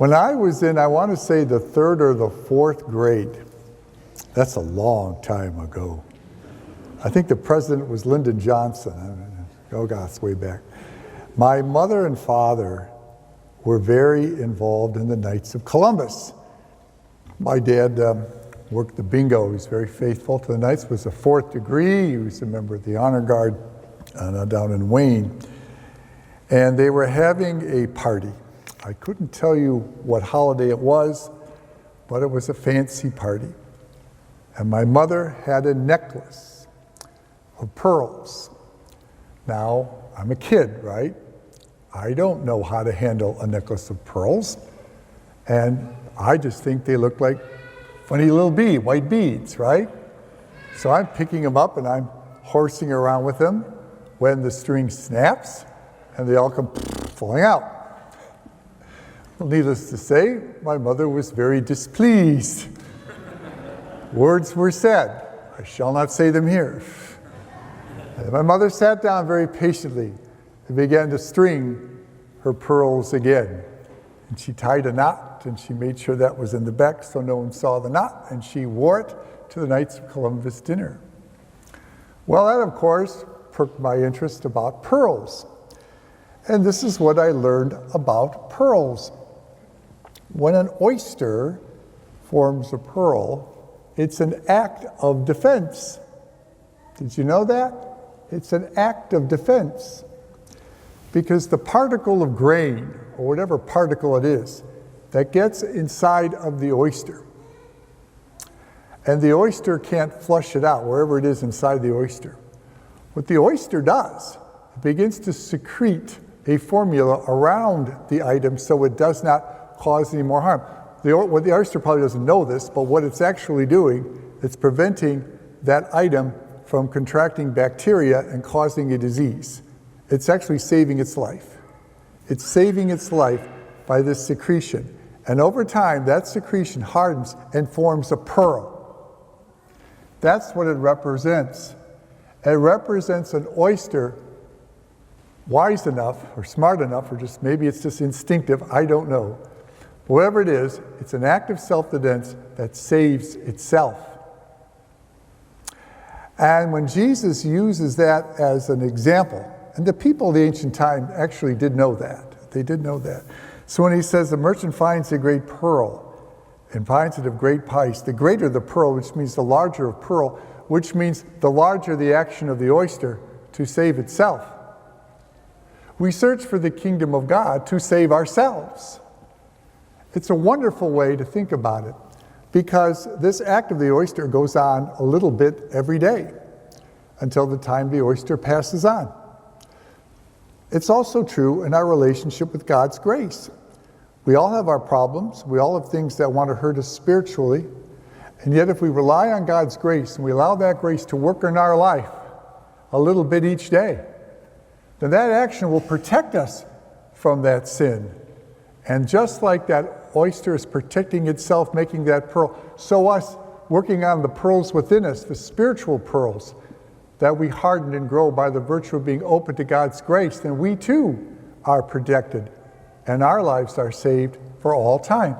When I was in, I want to say, the 3rd or the 4th grade, that's a long time ago. I think the president was Lyndon Johnson. Oh, God, it's way back. My mother and father were very involved in the Knights of Columbus. My dad worked the bingo. He was very faithful to the Knights. Was a 4th degree. He was a member of the Honor Guard down in Wayne. And they were having a party. I couldn't tell you what holiday it was, but it was a fancy party. And my mother had a necklace of pearls. Now, I'm a kid, right? I don't know how to handle a necklace of pearls. And I just think they look like funny little white beads, right? So I'm picking them up and I'm horsing around with them when the string snaps and they all come falling out. Well, needless to say, my mother was very displeased. Words were said. I shall not say them here. And my mother sat down very patiently and began to string her pearls again. And she tied a knot, and she made sure that was in the back so no one saw the knot, and she wore it to the Knights of Columbus dinner. Well, that, of course, perked my interest about pearls. And this is what I learned about pearls. When an oyster forms a pearl, it's an act of defense. Did you know that? It's an act of defense. Because the particle of grain, or whatever particle it is, that gets inside of the oyster, and the oyster can't flush it out, wherever it is inside the oyster. What the oyster does, it begins to secrete a formula around the item so it does not cause any more harm. The oyster probably doesn't know this, but what it's actually doing, it's preventing that item from contracting bacteria and causing a disease. It's actually saving its life. It's saving its life by this secretion. And over time, that secretion hardens and forms a pearl. That's what it represents. It represents an oyster wise enough or smart enough, or just maybe it's just instinctive, I don't know. Whatever it is, it's an act of self-defense that saves itself. And when Jesus uses that as an example, and the people of the ancient time actually did know that. They did know that. So when he says the merchant finds a great pearl and finds it of great price, the greater the pearl, which means the larger of pearl, which means the larger the action of the oyster to save itself. We search for the kingdom of God to save ourselves. It's a wonderful way to think about it, because this act of the oyster goes on a little bit every day until the time the oyster passes on. It's also true in our relationship with God's grace. We all have our problems. We all have things that want to hurt us spiritually. And yet if we rely on God's grace and we allow that grace to work in our life a little bit each day, then that action will protect us from that sin. And just like that oyster is protecting itself, making that pearl, so us working on the pearls within us, the spiritual pearls, that we harden and grow by the virtue of being open to God's grace, then we too are protected and our lives are saved for all time.